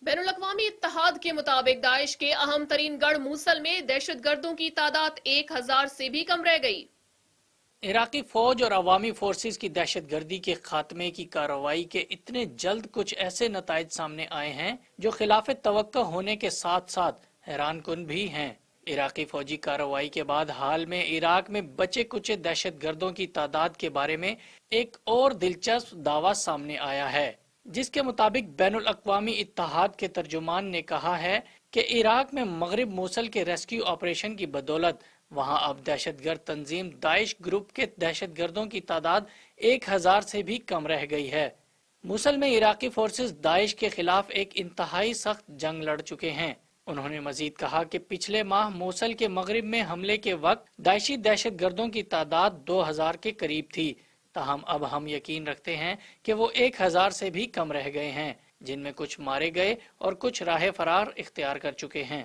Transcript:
बैनुल-अक़वामी इत्तेहाद के मुताबिक दाइश के अहम तरीन गढ़ मूसल में दहशत गर्दों की तादाद 1000 से भी कम रह गई। इराकी फौज और अवामी फोर्सेस की दहशत गर्दी के खात्मे की कार्रवाई के इतने जल्द कुछ ऐसे नताइज सामने आए हैं जो खिलाफ तवक्को होने के साथ साथ हैरान कुन भी हैं। इराकी फौजी कार्रवाई के बाद हाल में इराक में बचे कुचे दहशत गर्दों की तादाद के बारे में एक और दिलचस्प दावा सामने आया है, जिसके मुताबिक बैनुल अक़वामी इत्तेहाद के तर्जुमान ने कहा है कि इराक में मगरिब मूसल के रेस्क्यू ऑपरेशन की बदौलत वहां अब दहशतगर्द तंजीम दाइश ग्रुप के दहशतगर्दों की तादाद 1000 से भी कम रह गई है। मूसल में इराकी फोर्सेस दाइश के खिलाफ एक इंतहाई सख्त जंग लड़ चुके हैं। उन्होंने मजीद कहा कि पिछले माह मूसल के मगरिब में हमले के वक्त दाइशी दहशतगर्दों की तादाद 2000 के करीब थी, ताहम अब हम यकीन रखते हैं कि वो 1000 से भी कम रह गए हैं, जिनमें कुछ मारे गए और कुछ राह फरार इख्तियार कर चुके हैं।